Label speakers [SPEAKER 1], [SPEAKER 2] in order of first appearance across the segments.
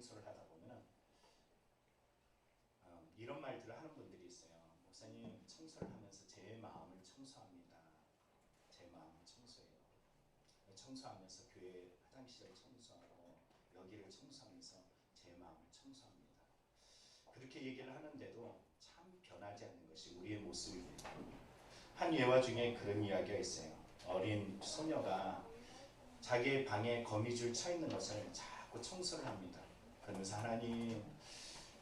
[SPEAKER 1] 청소를 하다 보면은 이런 말들을 하는 분들이 있어요. 목사님, 청소를 하면서 제 마음을 청소합니다. 제 마음을 청소해요. 청소하면서 교회 화장실을 청소하고 여기를 청소하면서 제 마음을 청소합니다. 그렇게 얘기를 하는데도 참 변하지 않는 것이 우리의 모습입니다. 한 예화 중에 그런 이야기가 있어요. 어린 소녀가 자기의 방에 거미줄 쳐 있는 것을 자꾸 청소를 합니다. 그러면서 하나님,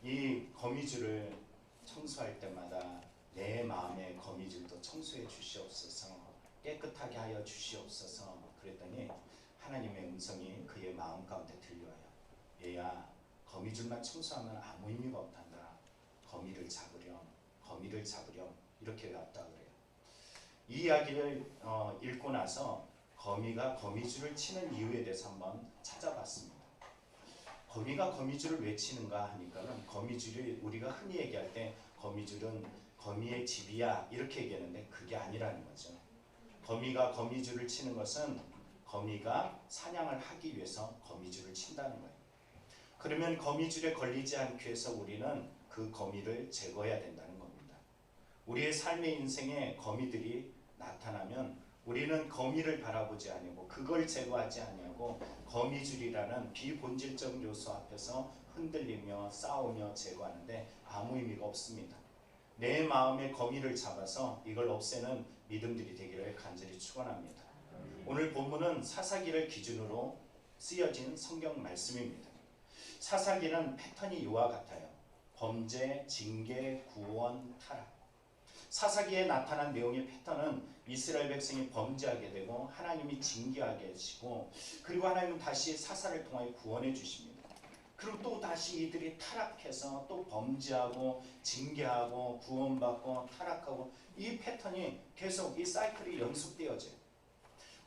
[SPEAKER 1] 이 거미줄을 청소할 때마다 내 마음의 거미줄도 청소해 주시옵소서, 깨끗하게 하여 주시옵소서. 그랬더니 하나님의 음성이 그의 마음 가운데 들려와요. 얘야, 거미줄만 청소하면 아무 의미가 없단다. 거미를 잡으렴, 거미를 잡으렴. 이렇게 왔다 그래요. 이 이야기를 읽고 나서 거미가 거미줄을 치는 이유에 대해서 한번 찾아봤습니다. 거미가 거미줄을 왜 치는가 하니까는 거미줄이 우리가 흔히 얘기할 때 거미줄은 거미의 집이야 이렇게 얘기하는데 그게 아니라는 거죠. 거미가 거미줄을 치는 것은 거미가 사냥을 하기 위해서 거미줄을 친다는 거예요. 그러면 거미줄에 걸리지 않기 위해서 우리는 그 거미를 제거해야 된다는 겁니다. 우리의 삶의 인생에 거미들이 나타나면 우리는 거미를 바라보지 아니하고 그걸 제거하지 아니하고 거미줄이라는 비본질적 요소 앞에서 흔들리며 싸우며 제거하는데 아무 의미가 없습니다. 내 마음의 거미를 잡아서 이걸 없애는 믿음들이 되기를 간절히 축원합니다. 오늘 본문은 사사기를 기준으로 쓰여진 성경 말씀입니다. 사사기는 패턴이 이와 같아요. 범죄, 징계, 구원, 타락. 사사기에 나타난 내용의 패턴은 이스라엘 백성이 범죄하게 되고 하나님이 징계하게 하시고 그리고 하나님은 다시 사사를 통하여 구원해 주십니다. 그리고 또 다시 이들이 타락해서 또 범죄하고 징계하고 구원받고 타락하고 이 패턴이 계속 이 사이클이 연속되어져요.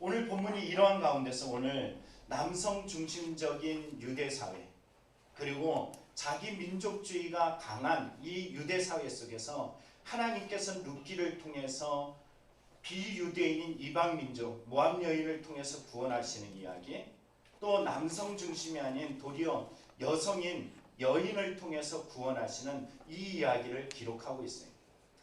[SPEAKER 1] 오늘 본문이 이러한 가운데서 오늘 남성 중심적인 유대사회 그리고 자기 민족주의가 강한 이 유대사회 속에서 하나님께서 룻기를 통해서 비유대인인 이방민족 모압 여인을 통해서 구원하시는 이야기, 또 남성 중심이 아닌 도리어 여성인 여인을 통해서 구원하시는 이 이야기를 기록하고 있어요.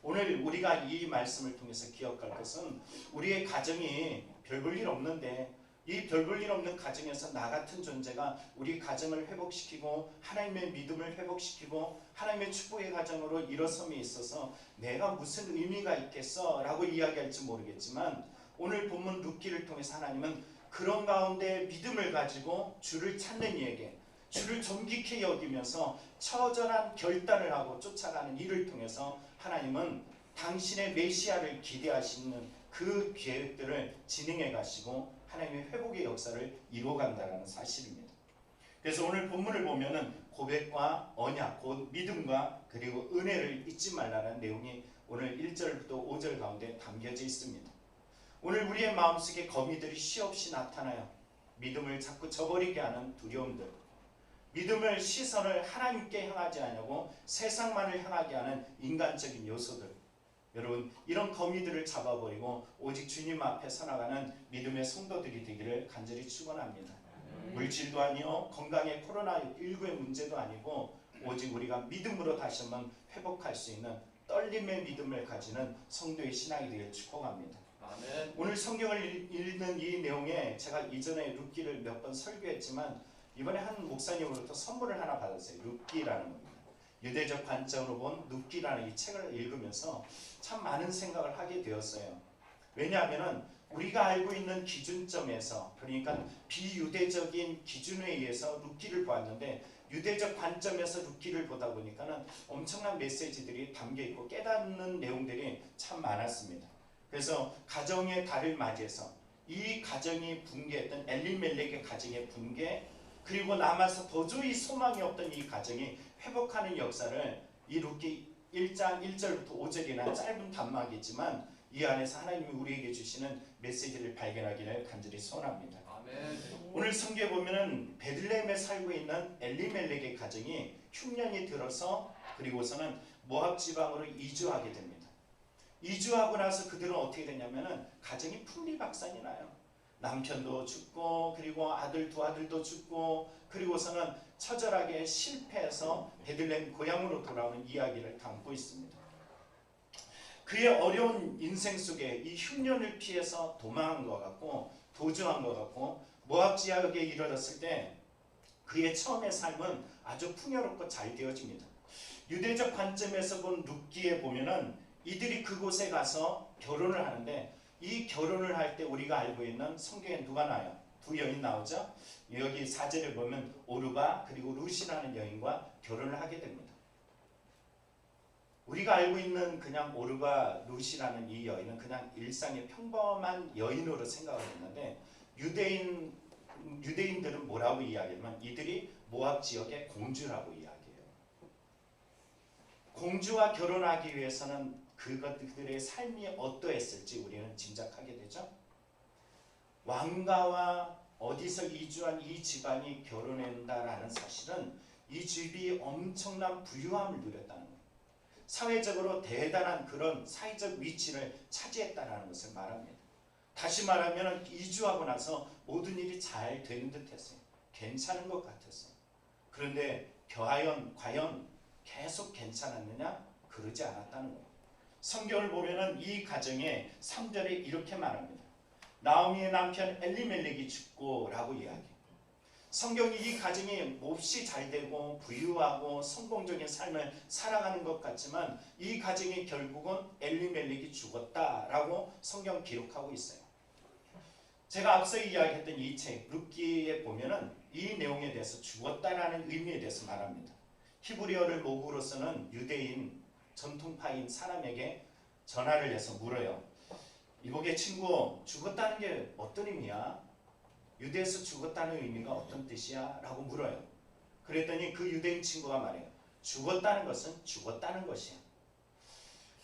[SPEAKER 1] 오늘 우리가 이 말씀을 통해서 기억할 것은 우리의 가정이 별 볼 일 없는데 이 별 볼 일 없는 가정에서 나 같은 존재가 우리 가정을 회복시키고 하나님의 믿음을 회복시키고 하나님의 축복의 가정으로 일어섬에 있어서 내가 무슨 의미가 있겠어 라고 이야기할지 모르겠지만 오늘 본문 룻기를 통해서 하나님은 그런 가운데 믿음을 가지고 주를 찾는 이에게 주를 존귀케 여기면서 처절한 결단을 하고 쫓아가는 이를 통해서 하나님은 당신의 메시아를 기대하시는 그 계획들을 진행해 가시고 하나님의 회복의 역사를 이루어간다는 사실입니다. 그래서 오늘 본문을 보면은 고백과 언약, 곧 믿음과 그리고 은혜를 잊지 말라는 내용이 오늘 1절부터 5절 가운데 담겨져 있습니다. 오늘 우리의 마음속에 거미들이 쉬없이 나타나요. 믿음을 자꾸 저버리게 하는 두려움들, 믿음을 시선을 하나님께 향하지 않냐고 세상만을 향하게 하는 인간적인 요소들, 여러분 이런 거미들을 잡아버리고 오직 주님 앞에 서나가는 믿음의 성도들이 되기를 간절히 축원합니다. 물질도 아니요 건강의 코로나19의 문제도 아니고 오직 우리가 믿음으로 다시 한번 회복할 수 있는 떨림의 믿음을 가지는 성도의 신앙이 되기를 축복합니다. 아멘. 오늘 성경을 읽는 이 내용에 제가 이전에 룻기를 몇 번 설교했지만 이번에 한 목사님으로부터 선물을 하나 받았어요. 룻기라는 겁니다. 유대적 관점으로 본 룻기라는 이 책을 읽으면서 참 많은 생각을 하게 되었어요. 왜냐하면 우리가 알고 있는 기준점에서, 그러니까 비유대적인 기준에 의해서 룻기를 보았는데 유대적 관점에서 룻기를 보다 보니까는 엄청난 메시지들이 담겨 있고 깨닫는 내용들이 참 많았습니다. 그래서 가정의 달을 맞이해서 이 가정이 붕괴했던 엘리멜렉의 가정의 붕괴, 그리고 남아서 도저히 소망이 없던 이 가정이 회복하는 역사를 이 룻기 1장 1절부터 5절이나 짧은 단막이지만 이 안에서 하나님이 우리에게 주시는 메시지를 발견하기를 간절히 소원합니다. 아멘. 오늘 성경에 보면은 베들레헴에 살고 있는 엘리멜렉의 가정이 흉년이 들어서 그리고서는 모압 지방으로 이주하게 됩니다. 이주하고 나서 그들은 어떻게 되냐면은 가정이 풍비박산이 나요. 남편도 죽고 그리고 두 아들도 죽고 그리고서는 처절하게 실패해서 베들레헴 고향으로 돌아오는 이야기를 담고 있습니다. 그의 어려운 인생 속에 이 흉년을 피해서 도망한 것 같고 도주한 것 같고 모압 지역에 이르렀을 때 그의 처음의 삶은 아주 풍요롭고 잘 되어집니다. 유대적 관점에서 본 룻기에 보면은 이들이 그곳에 가서 결혼을 하는데 이 결혼을 할 때 우리가 알고 있는 성경에 누가 나와요? 두 여인 나오죠? 여기 4절에 보면 오르바 그리고 룻이라는 여인과 결혼을 하게 됩니다. 우리가 알고 있는 그냥 오르바 룻이라는 이 여인은 그냥 일상의 평범한 여인으로 생각을 했는데 유대인들은 뭐라고 이야기하면 이들이 모압 지역의 공주라고 이야기해요. 공주와 결혼하기 위해서는 그들의 삶이 어떠했을지 우리는 짐작하게 되죠. 왕가와 어디서 이주한 이 집안이 결혼한다라는 사실은 이 집이 엄청난 부유함을 누렸다는 거예요. 사회적으로 대단한 그런 사회적 위치를 차지했다는 것을 말합니다. 다시 말하면 이주하고 나서 모든 일이 잘 되는 듯 했어요. 괜찮은 것 같았어요. 그런데 과연 계속 괜찮았느냐? 그러지 않았다는 거예요. 성경을 보면은 이 가정에 3절에 이렇게 말합니다. 나오미의 남편 엘리멜렉이 죽고 라고 이야기해요. 성경이 이 가정이 몹시 잘되고 부유하고 성공적인 삶을 살아가는 것 같지만 이 가정이 결국은 엘리멜렉이 죽었다라고 성경 기록하고 있어요. 제가 앞서 이야기했던 이 책 룻기에 보면은 이 내용에 대해서 죽었다라는 의미에 대해서 말합니다. 히브리어를 모국으로 쓰는 유대인 전통파인 사람에게 전화를 해서 물어요. 이보게 친구, 죽었다는 게 어떤 의미야? 유대에서 죽었다는 의미가 어떤 뜻이야? 라고 물어요. 그랬더니 그 유대인 친구가 말해요. 죽었다는 것은 죽었다는 것이야.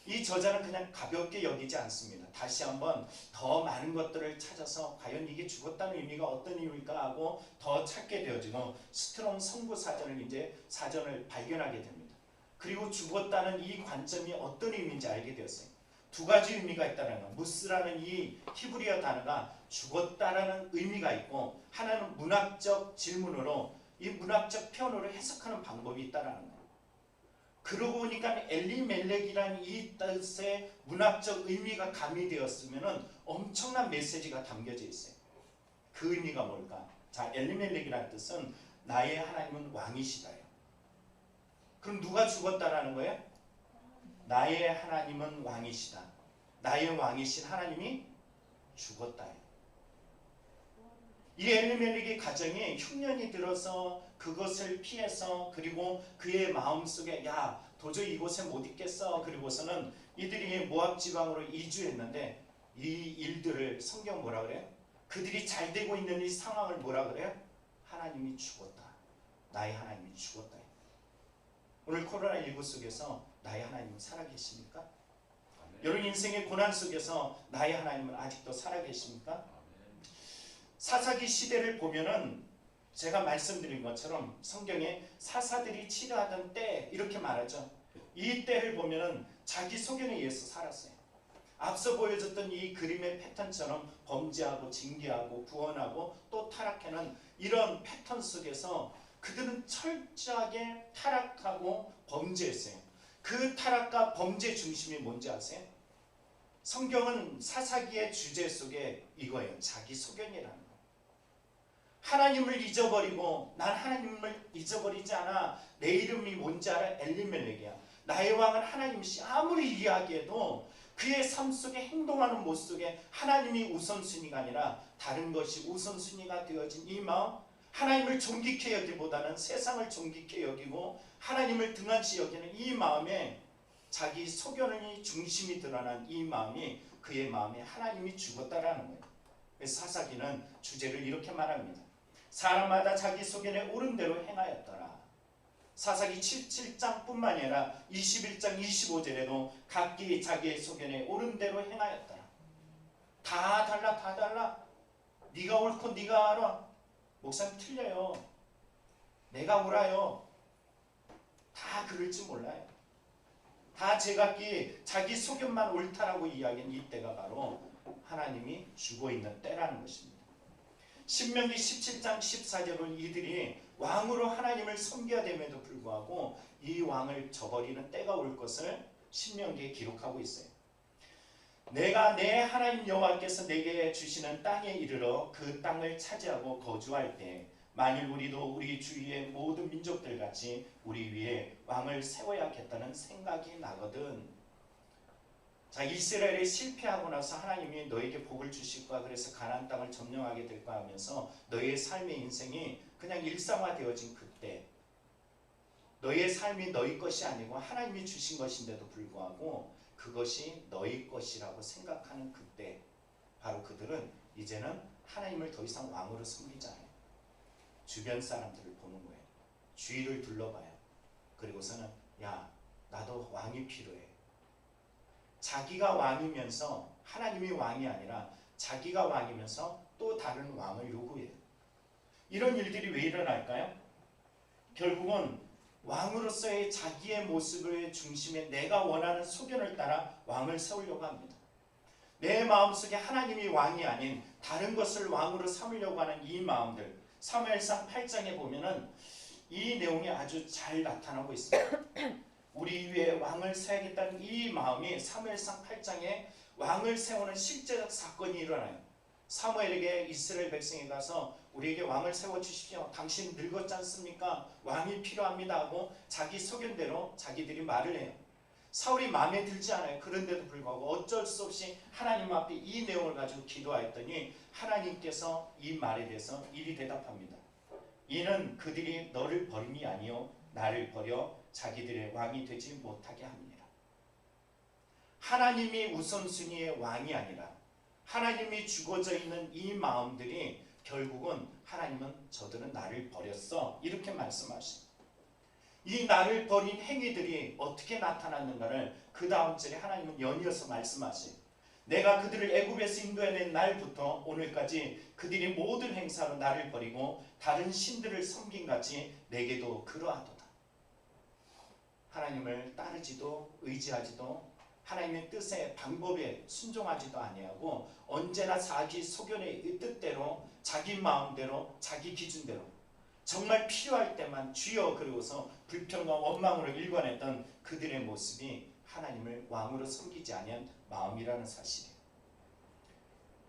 [SPEAKER 1] 이 저자는 그냥 가볍게 여기지 않습니다. 다시 한번 더 많은 것들을 찾아서 과연 이게 죽었다는 의미가 어떤 의미일까 하고 더 찾게 되어지고 스트롱 성구 사전을 발견하게 됩니다. 그리고 죽었다는 이 관점이 어떤 의미인지 알게 되었어요. 두 가지 의미가 있다는 거. 무스라는 이 히브리어 단어가 죽었다라는 의미가 있고 하나는 문학적 질문으로 이 문학적 표현으로 해석하는 방법이 있다는 거예요. 그러고 보니까 엘리멜렉이라는 이 뜻의 문학적 의미가 가미되었으면 엄청난 메시지가 담겨져 있어요. 그 의미가 뭘까? 자, 엘리멜렉이라는 뜻은 나의 하나님은 왕이시다요. 그럼 누가 죽었다라는 거예요? 나의 하나님은 왕이시다. 나의 왕이신 하나님이 죽었다요. 이 엘리멜렉의 가정에 흉년이 들어서 그것을 피해서 그리고 그의 마음속에 야 도저히 이곳에 못 있겠어. 그리고서는 이들이 모압 지방으로 이주했는데 이 일들을 성경 뭐라 그래요? 그들이 잘 되고 있는 이 상황을 뭐라 그래요? 하나님이 죽었다. 나의 하나님이 죽었다. 오늘 코로나19 속에서 나의 하나님은 살아계십니까? 아멘. 여러분 인생의 고난 속에서 나의 하나님은 아직도 살아계십니까? 아멘. 사사기 시대를 보면은 제가 말씀드린 것처럼 성경에 사사들이 치료하던 때 이렇게 말하죠. 이 때를 보면은 자기 소견에 의해서 살았어요. 앞서 보여줬던 이 그림의 패턴처럼 범죄하고 징계하고 구원하고 또 타락하는 이런 패턴 속에서 그들은 철저하게 타락하고 범죄했어요. 그 타락과 범죄 중심이 뭔지 아세요? 성경은 사사기의 주제 속에 이거예요. 자기 소견이라는 거예요. 하나님을 잊어버리고 난 하나님을 잊어버리지 않아. 내 이름이 뭔지 알아? 엘리멜렉이야. 나의 왕은 하나님이시. 아무리 이야기해도 그의 삶 속에 행동하는 모습 속에 하나님이 우선순위가 아니라 다른 것이 우선순위가 되어진 이 마음, 하나님을 존귀케 여기보다는 세상을 존귀케 여기고 하나님을 등한시 여기는 이 마음에 자기 소견이 중심이 드러난 이 마음이 그의 마음에 하나님이 죽었다라는 거예요. 그래서 사사기는 주제를 이렇게 말합니다. 사람마다 자기 소견에 옳은 대로 행하였더라. 사사기 7장뿐만 아니라 21장 25절에도 각기 자기의 소견에 옳은 대로 행하였더라. 다 달라. 네가 옳고 네가 알아. 목사님 틀려요. 내가 옳아요. 다 그럴지 몰라요. 다 제각기 자기 소견만 옳다라고 이야기한 이때가 바로 하나님이 죽어있는 때라는 것입니다. 신명기 17장 14절은 이들이 왕으로 하나님을 섬겨야 됨에도 불구하고 이 왕을 저버리는 때가 올 것을 신명기에 기록하고 있어요. 내가 내 하나님 여호와께서 내게 주시는 땅에 이르러 그 땅을 차지하고 거주할 때 만일 우리도 우리 주위의 모든 민족들 같이 우리 위에 왕을 세워야겠다는 생각이 나거든. 자, 이스라엘이 실패하고 나서 하나님이 너에게 복을 주실 거야. 그래서 가나안 땅을 점령하게 될 거야 하면서 너의 삶의 인생이 그냥 일상화되어진 그때, 너의 삶이 너희 것이 아니고 하나님이 주신 것인데도 불구하고 그것이 너희 것이라고 생각하는 그때, 바로 그들은 이제는 하나님을 더 이상 왕으로 섬기지 않아요. 주변 사람들을 보는 거예요. 주위를 둘러봐요. 그리고서는 야, 나도 왕이 필요해. 자기가 왕이면서 하나님이 왕이 아니라 자기가 왕이면서 또 다른 왕을 요구해요. 이런 일들이 왜 일어날까요? 결국은 왕으로서의 자기의 모습의 중심에 내가 원하는 소견을 따라 왕을 세우려고 합니다. 내 마음속에 하나님이 왕이 아닌 다른 것을 왕으로 삼으려고 하는 이 마음들, 사무엘상 8장에 보면은 이 내용이 아주 잘 나타나고 있습니다. 우리 위에 왕을 세우겠다는 이 마음이 사무엘상 8장에 왕을 세우는 실제적 사건이 일어나요. 사무엘에게 이스라엘 백성이 가서 우리에게 왕을 세워주십시오. 당신 늙었지 않습니까? 왕이 필요합니다 하고 자기 소견대로 자기들이 말을 해요. 사울이 마음에 들지 않아요. 그런데도 불구하고 어쩔 수 없이 하나님 앞에 이 내용을 가지고 기도하였더니 하나님께서 이 말에 대해서 이리 대답합니다. 이는 그들이 너를 버림이 아니요 나를 버려 자기들의 왕이 되지 못하게 합니다. 하나님이 우선순위의 왕이 아니라 하나님이 죽어져 있는 이 마음들이 결국은 하나님은 저들은 나를 버렸어 이렇게 말씀하십니다. 이 나를 버린 행위들이 어떻게 나타났는가를 그 다음 절에 하나님은 연이어서 말씀하시요. 내가 그들을 애굽에서 인도해낸 날부터 오늘까지 그들이 모든 행사로 나를 버리고 다른 신들을 섬김같이 내게도 그러하도다. 하나님을 따르지도 의지하지도 하나님의 뜻의 방법에 순종하지도 아니하고 언제나 자기 소견의 뜻대로 자기 마음대로 자기 기준대로 정말 필요할 때만 주여 그러고서 불평과 원망으로 일관했던 그들의 모습이 하나님을 왕으로 섬기지 아니한 마음이라는 사실이에요.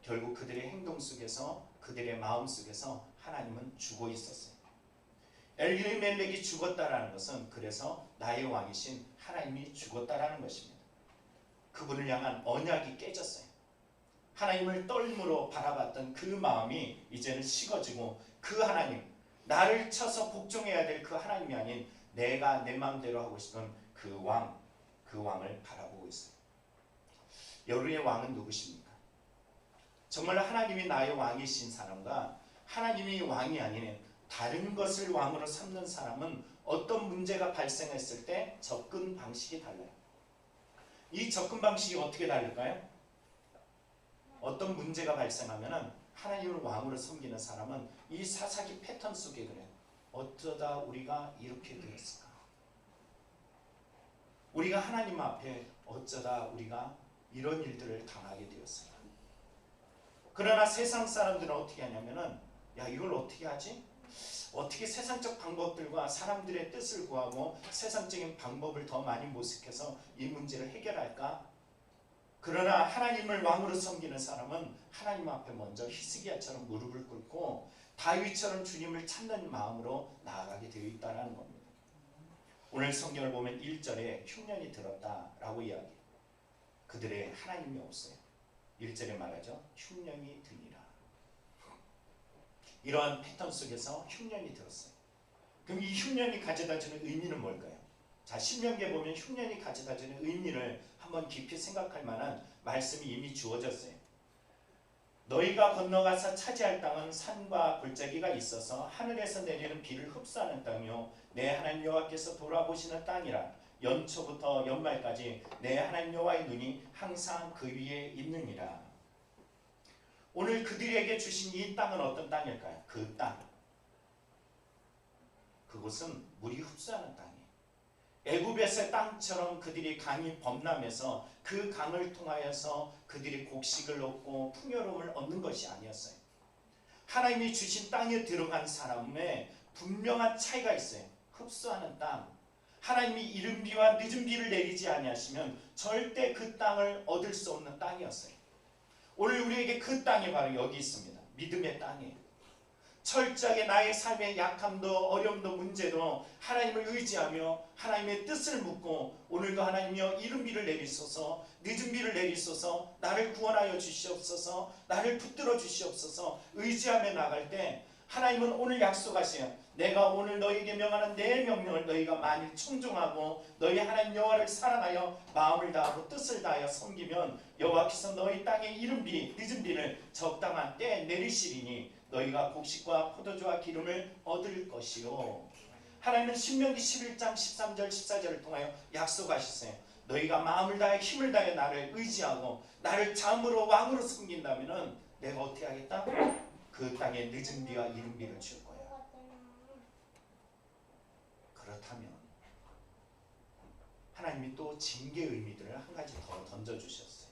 [SPEAKER 1] 결국 그들의 행동 속에서 그들의 마음 속에서 하나님은 죽어 있었어요. 엘리멜렉이 죽었다라는 것은 그래서 나의 왕이신 하나님이 죽었다라는 것입니다. 그분을 향한 언약이 깨졌어요. 하나님을 떨므로 바라봤던 그 마음이 이제는 식어지고 그 하나님, 나를 쳐서 복종해야 될 그 하나님이 아닌 내가 내 마음대로 하고 싶은 그 왕을 바라보고 있어요. 여루의 왕은 누구십니까? 정말 하나님이 나의 왕이신 사람과 하나님이 왕이 아닌 다른 것을 왕으로 삼는 사람은 어떤 문제가 발생했을 때 접근 방식이 달라요. 이 접근 방식이 어떻게 다를까요? 어떤 문제가 발생하면 하나님을 왕으로 섬기는 사람은 이 사사기 패턴 속에 그래요. 어쩌다 우리가 이렇게 되었을까? 우리가 하나님 앞에 어쩌다 우리가 이런 일들을 당하게 되었을까? 그러나 세상 사람들은 어떻게 하냐면은 야 이걸 어떻게 하지? 어떻게 세상적 방법들과 사람들의 뜻을 구하고 세상적인 방법을 더 많이 모색해서 이 문제를 해결할까? 그러나 하나님을 왕으로 섬기는 사람은 하나님 앞에 먼저 히스기야처럼 무릎을 꿇고 다윗처럼 주님을 찾는 마음으로 나아가게 되어 있다는 겁니다. 오늘 성경을 보면 1절에 흉년이 들었다라고 이야기해요. 그들의 하나님이 없어요. 1절에 말하죠. 흉년이 드니라. 이러한 패턴 속에서 흉년이 들었어요. 그럼 이 흉년이 가져다주는 의미는 뭘까요? 자, 신명기에 보면 흉년이 가져다주는 의미를 한번 깊이 생각할 만한 말씀이 이미 주어졌어요. 너희가 건너가서 차지할 땅은 산과 골짜기가 있어서 하늘에서 내리는 비를 흡수하는 땅이요 내 하나님 여호와께서 돌아보시는 땅이라. 연초부터 연말까지 내 하나님 여호와의 눈이 항상 그 위에 있느니라. 오늘 그들에게 주신 이 땅은 어떤 땅일까요? 그 땅, 그곳은 물이 흡수하는 땅이에요. 애굽에서의 땅처럼 그들이 강이 범람해서 그 강을 통하여서 그들이 곡식을 얻고 풍요로움을 얻는 것이 아니었어요. 하나님이 주신 땅에 들어간 사람의 분명한 차이가 있어요. 흡수하는 땅. 하나님이 이른 비와 늦은 비를 내리지 아니하시면 절대 그 땅을 얻을 수 없는 땅이었어요. 오늘 우리에게 그 땅이 바로 여기 있습니다. 믿음의 땅이에요. 철저하게 나의 삶의 약함도 어려움도 문제도 하나님을 의지하며 하나님의 뜻을 묻고 오늘도 하나님이여 이른 비를 내리소서 늦은 비를 내리소서 나를 구원하여 주시옵소서 나를 붙들어 주시옵소서 의지하며 나갈 때 하나님은 오늘 약속하세요. 내가 오늘 너에게 명하는 내 명령을 너희가 만일 청종하고 너희 하나님 여호와를 사랑하여 마음을 다하고 뜻을 다하여 섬기면 여호와께서 너희 땅에 이른 비 늦은 비를 적당한 때에 내리시리니 너희가 곡식과 포도주와 기름을 얻을 것이요. 하나님은 신명기 11장 13절 14절을 통하여 약속하셨어요. 너희가 마음을 다해 힘을 다해 나를 의지하고 나를 참으로 왕으로 섬긴다면 내가 어떻게 하겠다? 그 땅에 늦은 비와 이른 비를 줄 거야. 그렇다면 하나님이 또 징계의 의미들을 한 가지 더 던져주셨어요.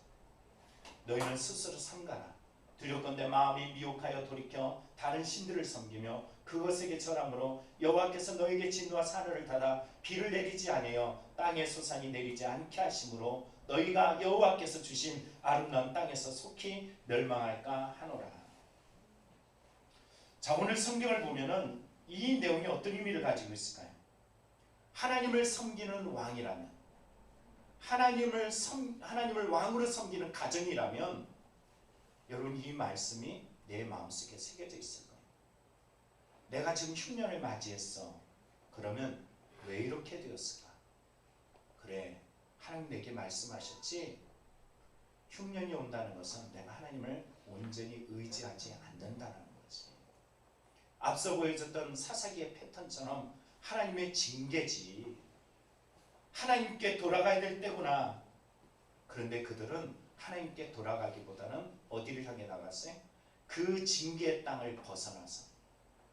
[SPEAKER 1] 너희는 스스로 삼가라. 두렵건대 마음이 미혹하여 돌이켜 다른 신들을 섬기며 그것에게 절함으로 여호와께서 너에게 진노와 사르를 닫아 비를 내리지 아니하여 땅에 소산이 내리지 않게 하심으로 너희가 여호와께서 주신 아름다운 땅에서 속히 멸망할까 하노라. 자, 오늘 성경을 보면은 이 내용이 어떤 의미를 가지고 있을까요? 하나님을 섬기는 왕이라면, 하나님을 왕으로 섬기는 가정이라면 여러분 이 말씀이 내 마음속에 새겨져 있을 거예요. 내가 지금 흉년을 맞이했어. 그러면 왜 이렇게 되었을까? 그래, 하나님 내게 말씀하셨지. 흉년이 온다는 것은 내가 하나님을 온전히 의지하지 않는다는 거지. 앞서 보여줬던 사사기의 패턴처럼 하나님의 징계지. 하나님께 돌아가야 될 때구나. 그런데 그들은 하나님께 돌아가기보다는 어디를 향해 나갔어요? 그 징계의 땅을 벗어나서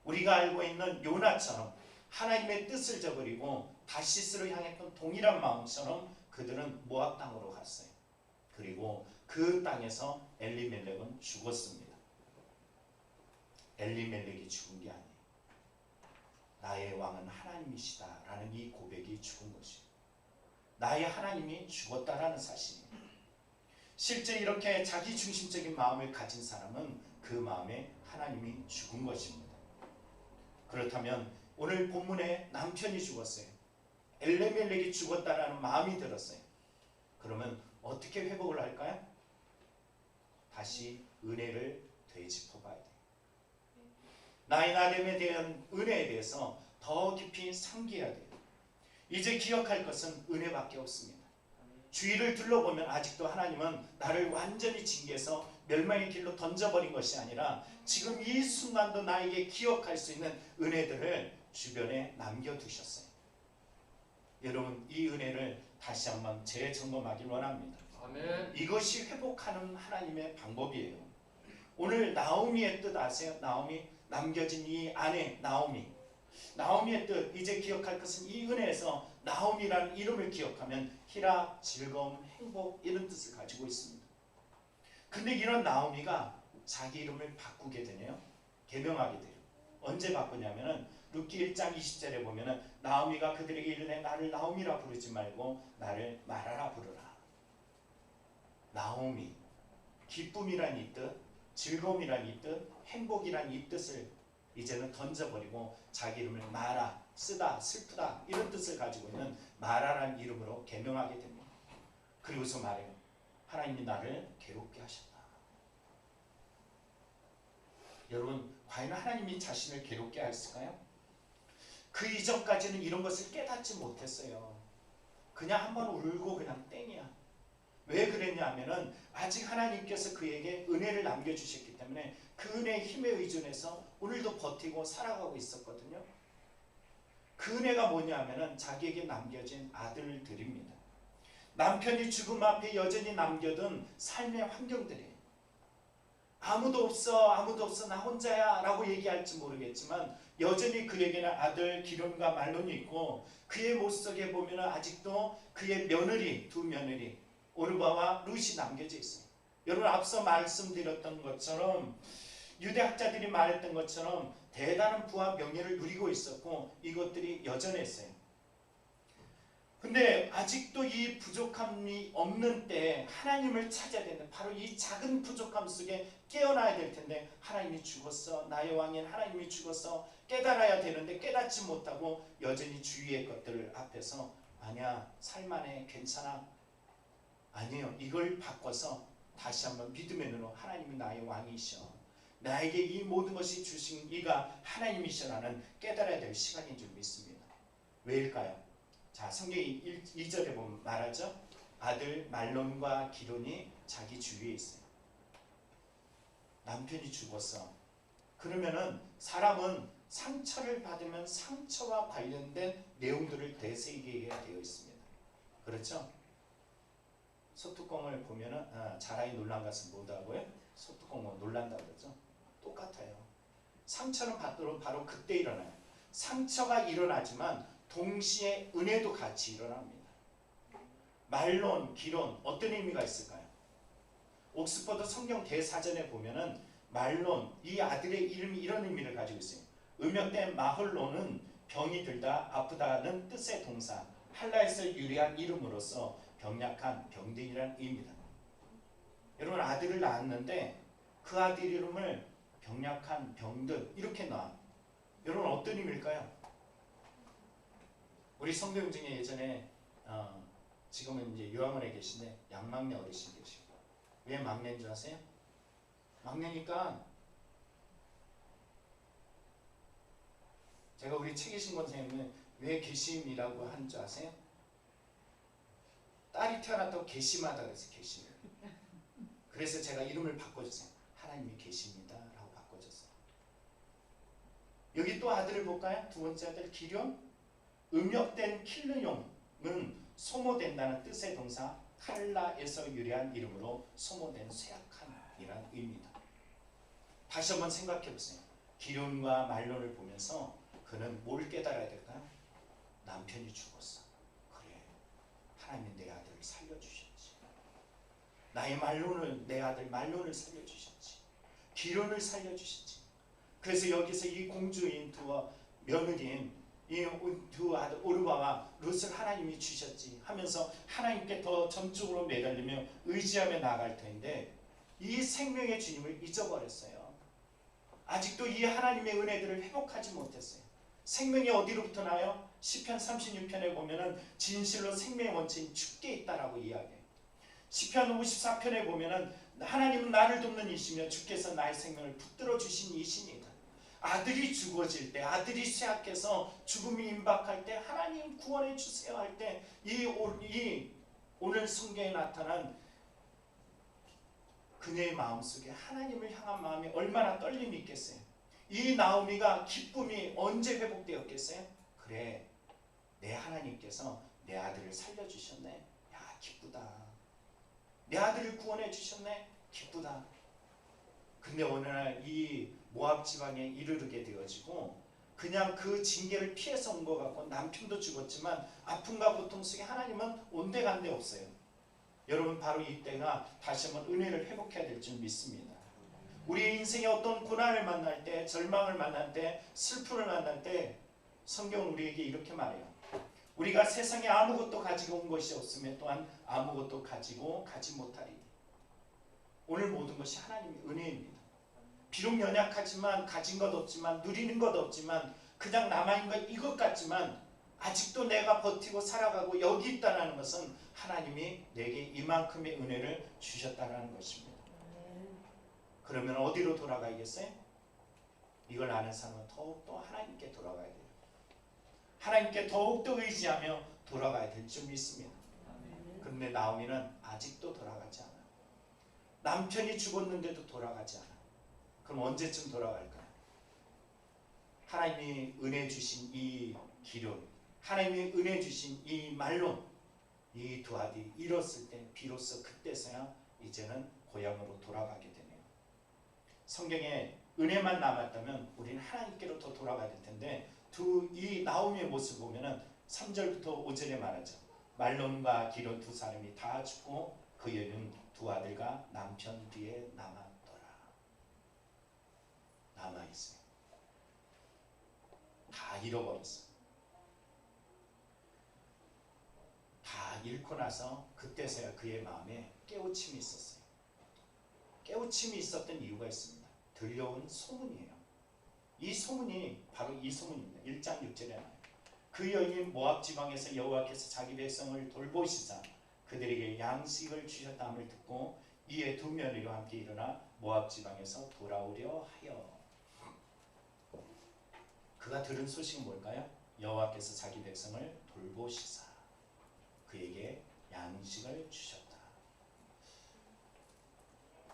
[SPEAKER 1] 우리가 알고 있는 요나처럼 하나님의 뜻을 저버리고 다시스를 향했던 동일한 마음처럼 그들은 모압 땅으로 갔어요. 그리고 그 땅에서 엘리멜렉은 죽었습니다. 엘리멜렉이 죽은 게 아니에요. 나의 왕은 하나님이시다 라는 이 고백이 죽은 것이에요. 나의 하나님이 죽었다라는 사실입니다. 실제 이렇게 자기중심적인 마음을 가진 사람은 그 마음에 하나님이 죽은 것입니다. 그렇다면 오늘 본문에 남편이 죽었어요. 엘리멜렉이 죽었다라는 마음이 들었어요. 그러면 어떻게 회복을 할까요? 다시 은혜를 되짚어봐야 돼요. 나의 나됨에 대한 은혜에 대해서 더 깊이 상기해야 돼요. 이제 기억할 것은 은혜밖에 없습니다. 주위를 둘러보면 아직도 하나님은 나를 완전히 징계해서 멸망의 길로 던져버린 것이 아니라 지금 이 순간도 나에게 기억할 수 있는 은혜들을 주변에 남겨두셨어요. 여러분 이 은혜를 다시 한번 재점검하길 원합니다.
[SPEAKER 2] 아멘.
[SPEAKER 1] 이것이 회복하는 하나님의 방법이에요. 오늘 나오미의 뜻 아세요? 나오미, 남겨진 이 아내 나오미의 뜻, 이제 기억할 것은 이 은혜에서 나오미라는 이름을 기억하면 희락, 즐거움, 행복 이런 뜻을 가지고 있습니다. 근데 이런 나오미가 자기 이름을 바꾸게 되네요. 개명하게 돼요. 언제 바꾸냐면은 룻기 1장 20절에 보면은 나오미가 그들에게 이르되 나를 나오미라 부르지 말고 나를 마라라 부르라. 나오미, 기쁨이란 이 뜻, 즐거움이란 이 뜻, 행복이란 이 뜻을 이제는 던져버리고 자기 이름을 마라, 쓰다, 슬프다 이런 뜻을 가지고 있는 마라라는 이름으로 개명하게 됩니다. 그리고서 말해요. 하나님이 나를 괴롭게 하셨다. 여러분 과연 하나님이 자신을 괴롭게 했을까요? 그 이전까지는 이런 것을 깨닫지 못했어요. 그냥 한번 울고 그냥 땡이야. 왜 그랬냐 하면은 아직 하나님께서 그에게 은혜를 남겨주셨기 때문에 그 은혜의 힘에 의존해서 오늘도 버티고 살아가고 있었거든요. 그 은혜가 뭐냐 하면은 자기에게 남겨진 아들들입니다. 남편이 죽음 앞에 여전히 남겨둔 삶의 환경들이에요. 아무도 없어 나 혼자야 라고 얘기할지 모르겠지만 여전히 그에게는 아들 기름과 말론이 있고 그의 모습 속에 보면 아직도 그의 며느리, 두 며느리 오르바와 룻이 남겨져 있어요. 여러분 앞서 말씀드렸던 것처럼 유대 학자들이 말했던 것처럼 대단한 부와 명예를 누리고 있었고 이것들이 여전했어요. 근데 아직도 이 부족함이 없는 때 하나님을 찾아야 되는데 바로 이 작은 부족함 속에 깨어나야 될 텐데 하나님이 죽었어. 나의 왕인 하나님이 죽었어. 깨달아야 되는데 깨닫지 못하고 여전히 주위의 것들 앞에서 아니야 살만해 괜찮아. 아니에요. 이걸 바꿔서 다시 한번 믿음의 눈으로 하나님이 나의 왕이셔. 나에게 이 모든 것이 주신 이가 하나님이시라는 깨달아야 될 시간인 줄 믿습니다. 왜일까요? 자, 성경이 2절에 보면 말하죠. 아들 말론과 기론이 자기 주위에 있어요. 남편이 죽었어. 그러면은 사람은 상처를 받으면 상처와 관련된 내용들을 되새기게 되어 있습니다. 그렇죠? 소뚜껑을 보면은 자라이 놀란 것은 뭐다고요? 소뚜껑은 놀란다고 그러죠. 똑같아요. 상처는 바로 그때 일어나요. 상처가 일어나지만 동시에 은혜도 같이 일어납니다. 말론, 기론 어떤 의미가 있을까요? 옥스퍼드 성경 대사전에 보면은 말론, 이 아들의 이름이 이런 의미를 가지고 있어요. 음역된 마흘론은 병이 들다 아프다는 뜻의 동사 할라에서 유래한 이름으로서 병약한 병든이라는 의미입니다. 여러분 아들을 낳았는데 그 아들 이름을 병약한 병든 이렇게 놔. 여러분 어떤 의미일까요? 우리 성도님 중에 예전에 지금은 이제 요양원에 계신데 양막내 어르신 계시고 왜 막내인 줄 아세요? 막내니까 제가 우리 최계신 권사님은 왜 계심이라고 한 줄 아세요? 딸이 태어났다고 계심하다 그래서 계심. 그래서 제가 이름을 바꿔줬어요. 하나님이 계십니다 라고 바꿔줬어요. 여기 또 아들을 볼까요? 두 번째 아들 기룡. 음역된 킬르용은 소모된다는 뜻의 동사 칼라에서 유래한 이름으로 소모된 쇠약한이라는 의미입니다. 다시 한번 생각해 보세요. 기룡과 말론을 보면서 그는 뭘 깨달아야 될까요? 남편이 죽었어. 그래, 하나님이 내 아들을 살려주셨지. 나의 말론을, 내 아들 말론을 살려주셨지. 기론을 살려주셨지. 그래서 여기서 이 공주인 두 며느리인 이 두 아들 오르바와 룻을 하나님이 주셨지 하면서 하나님께 더 전적으로 매달리며 의지하며 나아갈 텐데 이 생명의 주님을 잊어버렸어요. 아직도 이 하나님의 은혜들을 회복하지 못했어요. 생명이 어디로부터 나요? 시편 36편에 보면은 진실로 생명의 원천이 주께 있다라고 이야기해요. 시편 54편에 보면은 하나님은 나를 돕는 이시며 주께서 나의 생명을 붙들어 주신 이시니다. 아들이 죽어질 때, 아들이 쇠약해서 죽음이 임박할 때 하나님 구원해 주세요 할 때 이 오늘 성경에 나타난 그녀의 마음속에 하나님을 향한 마음이 얼마나 떨림이 있겠어요. 이 나오미가 기쁨이 언제 회복되었겠어요? 그래, 내 하나님께서 내 아들을 살려주셨네. 야, 기쁘다. 내 아들을 구원해 주셨네. 기쁘다. 근데 어느 날 이 모압 지방에 이르르게 되어지고 그냥 그 징계를 피해서 온 것 같고 남편도 죽었지만 아픔과 고통 속에 하나님은 온데간데 없어요. 여러분 바로 이때가 다시 한번 은혜를 회복해야 될 줄 믿습니다. 우리의 인생에 어떤 고난을 만날 때, 절망을 만날 때, 슬픔을 만날 때 성경은 우리에게 이렇게 말해요. 우리가 세상에 아무것도 가지고 온 것이 없으면 또한 아무것도 가지고 가지 못하리. 오늘 모든 것이 하나님의 은혜입니다. 비록 연약하지만 가진 것 없지만 누리는 것 없지만 그냥 남아있는 것 이것 같지만 아직도 내가 버티고 살아가고 여기 있다는 것은 하나님이 내게 이만큼의 은혜를 주셨다는 것입니다. 그러면 어디로 돌아가야겠어요? 이걸 아는 사람은 더욱더 하나님께 돌아가야 돼요. 하나님께 더욱더 의지하며 돌아가야 될 줄 믿습니다. 그런데 나오미는 아직도 돌아가지 않아요. 남편이 죽었는데도 돌아가지 않아요. 그럼 언제쯤 돌아갈까요? 하나님이 은혜 주신 이 기름, 하나님이 은혜 주신 이 말론, 이 두 아들이 잃었을 때 비로소 그때서야 이제는 고향으로 돌아가게 되네요. 성경에 은혜만 남았다면 우리는 하나님께로 더 돌아가야 될 텐데 이 나오미의 모습을 보면은 3절부터 5절에 말하죠. 말론과 기론 두 사람이 다 죽고 그 여인은 두 아들과 남편 뒤에 남았더라. 있어요. 다 잃어버렸어요. 다 잃고 나서 그때서야 그의 마음에 깨우침이 있었어요. 깨우침이 있었던 이유가 있습니다. 들려온 소문이에요. 이 소문이 바로 이 소문입니다. 1장 6절에 나와요. 그 여인이 모압 지방에서 여호와께서 자기 백성을 돌보시사 그들에게 양식을 주셨다함을 듣고 이에 두 며느리와 함께 일어나 모압 지방에서 돌아오려 하여. 그가 들은 소식은 뭘까요? 여호와께서 자기 백성을 돌보시사 그에게 양식을 주셨다.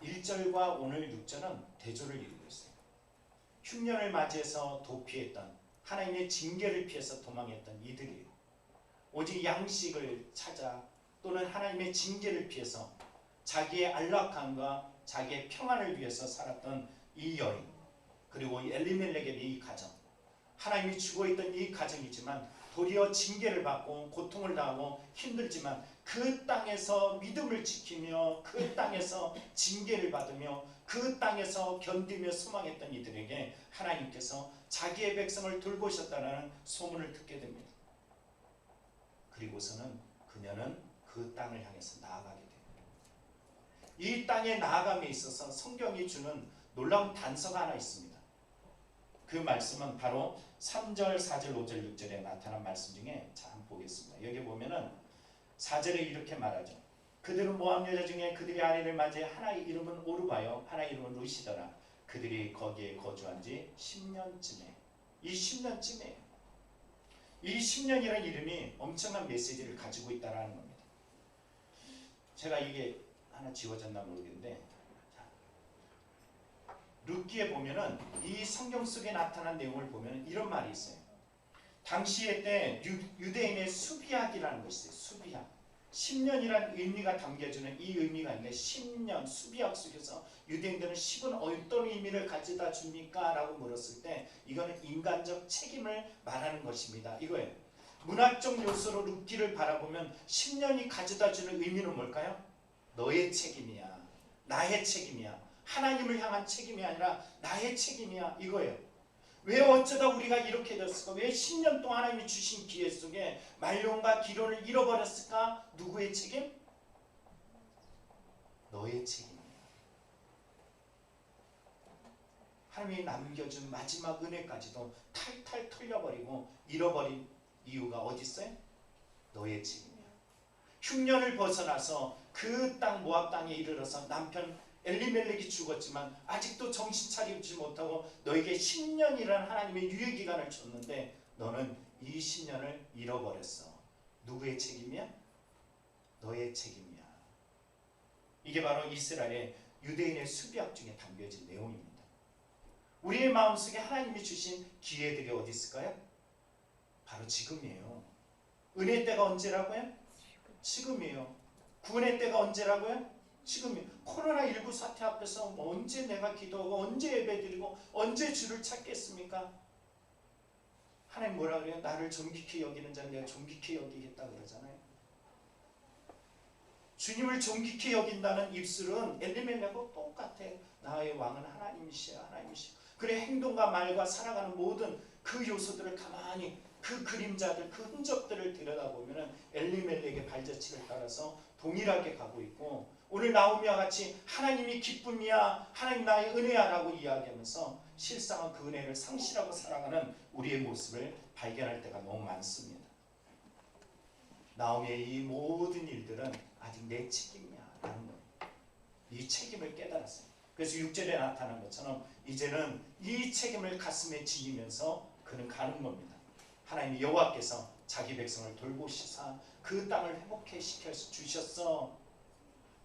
[SPEAKER 1] 1절과 오늘 6절은 대조를 이루고 있어요. 흉년을 맞이해서 도피했던 하나님의 징계를 피해서 도망했던 이들이에요. 오직 양식을 찾아 또는 하나님의 징계를 피해서 자기의 안락함과 자기의 평안을 위해서 살았던 이 여인, 그리고 엘리멜렉의 이 가정, 하나님이 주고 있던 이 가정이지만 도리어 징계를 받고 고통을 당하고 힘들지만 그 땅에서 믿음을 지키며 그 땅에서 징계를 받으며 그 땅에서 견디며 소망했던 이들에게 하나님께서 자기의 백성을 돌보셨다는 소문을 듣게 됩니다. 그리고서는 그녀는 그 땅을 향해서 나아가게 됩니다. 이 땅에 나아감에 있어서 성경이 주는 놀라운 단서가 하나 있습니다. 그 말씀은 바로 3절, 4절, 5절, 6절에 나타난 말씀 중에 자 한번 보겠습니다. 여기 보면은 4절에 이렇게 말하죠. 그들은 모압 여자 중에 그들의 아내를 맞이해 하나의 이름은 오르바요 하나의 이름은 루시더라. 그들이 거기에 거주한 지 10년쯤에 이 10년쯤에 이 10년이라는 이름이 엄청난 메시지를 가지고 있다는 겁니다. 제가 이게 하나 지워졌나 모르겠는데 룻기에 보면은 이 성경 속에 나타난 내용을 보면 이런 말이 있어요. 당시에 때 유대인의 수비학이라는 것이 있어요. 수비학. 10년이라는 의미가 담겨주는 이 의미가 있는데 10년 수비학 속에서 유대인들은 10은 어떤 의미를 가져다 줍니까? 라고 물었을 때 이거는 인간적 책임을 말하는 것입니다. 이거예요. 문학적 요소로 룻기를 바라보면 10년이 가져다 주는 의미는 뭘까요? 너의 책임이야. 나의 책임이야. 하나님을 향한 책임이 아니라 나의 책임이야. 이거예요. 왜 어쩌다 우리가 이렇게 됐을까? 왜 10년 동안 하나님이 주신 기회 속에 말론과 기론을 잃어버렸을까? 누구의 책임? 너의 책임이야. 하나님이 남겨준 마지막 은혜까지도 탈탈 털려버리고 잃어버린 이유가 어디 있어요? 너의 책임이야. 흉년을 벗어나서 그 땅 모압 땅에 이르러서 남편 엘리멜렉이 죽었지만 아직도 정신 차리지 못하고 너에게 10년이라는 하나님의 유예기간을 줬는데 너는 이 10년을 잃어버렸어. 누구의 책임이야? 너의 책임이야. 이게 바로 이스라엘의 유대인의 수비학 중에 담겨진 내용입니다. 우리의 마음속에 하나님이 주신 기회들이 어디 있을까요? 바로 지금이에요. 은혜 때가 언제라고요? 지금이에요. 구원의 때가 언제라고요? 지금 코로나19 사태 앞에서 언제 내가 기도하고 언제 예배드리고 언제 주를 찾겠습니까? 하나님 뭐라 그래요? 나를 존귀케 여기는 자는 내가 존귀케 여기겠다 그러잖아요. 주님을 존귀케 여긴다는 입술은 엘리멜렉하고 똑같아. 나의 왕은 하나님이시야. 하나님이시야. 그래 행동과 말과 살아가는 모든 그 요소들을 가만히 그 그림자들 그 흔적들을 들여다보면 엘리멜렉의 발자취를 따라서 동일하게 가고 있고 오늘 나오미와 같이 하나님이 기쁨이야 하나님 나의 은혜야 라고 이야기하면서 실상은 그 은혜를 상실하고 살아가는 우리의 모습을 발견할 때가 너무 많습니다. 나오미의 이 모든 일들은 아직 내 책임이야 라는 거예요. 이 책임을 깨달았어요. 그래서 6절에 나타난 것처럼 이제는 이 책임을 가슴에 지니면서 그는 가는 겁니다. 하나님 여호와께서 자기 백성을 돌보시사 그 땅을 회복해 시켜 주셨어.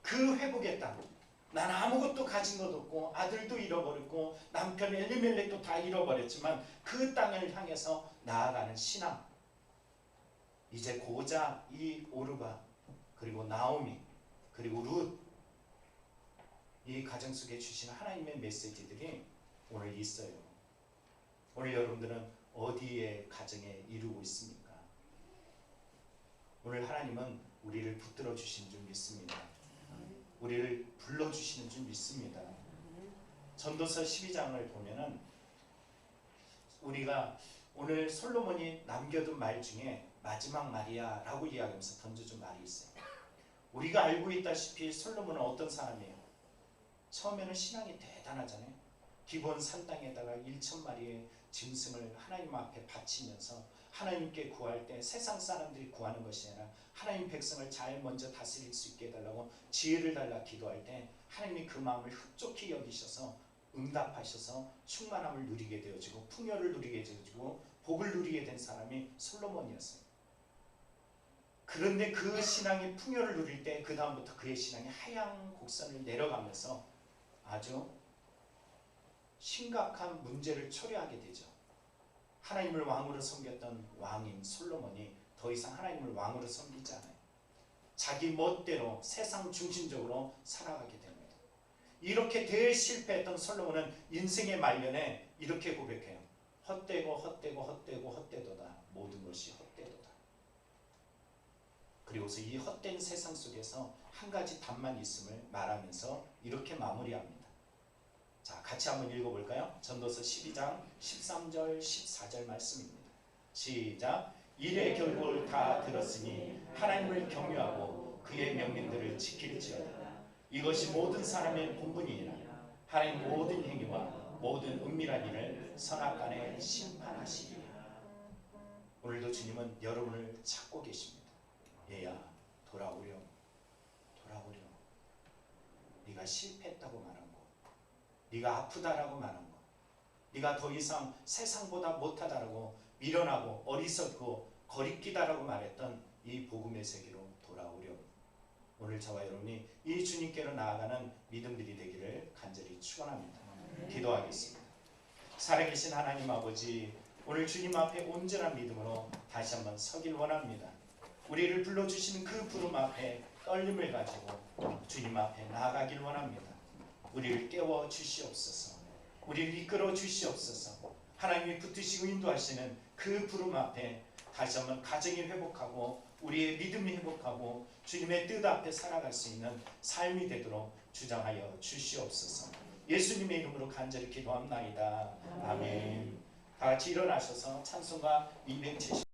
[SPEAKER 1] 그 회복의 땅. 난 아무것도 가진 것 없고 아들도 잃어버렸고 남편 엘리멜렉도 다 잃어버렸지만 그 땅을 향해서 나아가는 신앙. 이제 고작 이 오르바 그리고 나오미 그리고 룻 이 가정 속에 주신 하나님의 메시지들이 오늘 있어요. 오늘 여러분들은 어디에 가정에 이루고 있습니까? 오늘 하나님은 우리를 붙들어 주시는 줄 믿습니다. 우리를 불러주시는 줄 믿습니다. 전도서 12장을 보면은 우리가 오늘 솔로몬이 남겨둔 말 중에 마지막 말이야 라고 이야기하면서 던져준 말이 있어요. 우리가 알고 있다시피 솔로몬은 어떤 사람이에요? 처음에는 신앙이 대단하잖아요. 기본 산당에다가 1,000마리의 짐승을 하나님 앞에 바치면서 하나님께 구할 때 세상 사람들이 구하는 것이 아니라 하나님 백성을 잘 먼저 다스릴 수 있게 해달라고 지혜를 달라 기도할 때 하나님이 그 마음을 흡족히 여기셔서 응답하셔서 충만함을 누리게 되어지고 풍요를 누리게 되어지고 복을 누리게 된 사람이 솔로몬이었어요. 그런데 그 신앙이 풍요를 누릴 때 그 다음부터 그의 신앙이 하향 곡선을 내려가면서 아주 심각한 문제를 초래하게 되죠. 하나님을 왕으로 섬겼던 왕인 솔로몬이 더 이상 하나님을 왕으로 섬기지 않아요. 자기 멋대로 세상 중심적으로 살아가게 됩니다. 이렇게 대실패했던 솔로몬은 인생의 말년에 이렇게 고백해요. 헛되고 헛되고 헛되고 헛되도다. 모든 것이 헛되도다. 그리고서 이 헛된 세상 속에서 한 가지 답만 있음을 말하면서 이렇게 마무리합니다. 자, 같이 한번 읽어볼까요? 전도서 12장 13절 14절 말씀입니다. 시작. 일의 결국을 다 들었으니 하나님을 경외하고 그의 명령들을 지킬지어다. 이것이 모든 사람의 본분이니라. 하나님 모든 행위와 모든 은밀한 일을 선악간에 심판하시리라. 오늘도 주님은 여러분을 찾고 계십니다. 얘야, 돌아오렴. 돌아오렴. 네가 실패했다고 말한 거, 네가 아프다라고 말한 거, 네가 더 이상 세상보다 못하다라고 미련하고 어리석고 거리끼다라고 말했던 이 복음의 세계로 돌아오렴. 오늘 저와 여러분이 이 주님께로 나아가는 믿음들이 되기를 간절히 축원합니다. 기도하겠습니다. 살아계신 하나님 아버지, 오늘 주님 앞에 온전한 믿음으로 다시 한번 서길 원합니다. 우리를 불러주시는 그 부름 앞에 떨림을 가지고 주님 앞에 나아가길 원합니다. 우리를 깨워 주시옵소서. 우리를 이끌어 주시옵소서. 하나님이 붙드시고 인도하시는 그 부름 앞에 다시 한번 가정이 회복하고 우리의 믿음이 회복하고 주님의 뜻 앞에 살아갈 수 있는 삶이 되도록 주장하여 주시옵소서. 예수님의 이름으로 간절히 기도합나이다. 아멘. 다 같이 일어나셔서 찬송가 270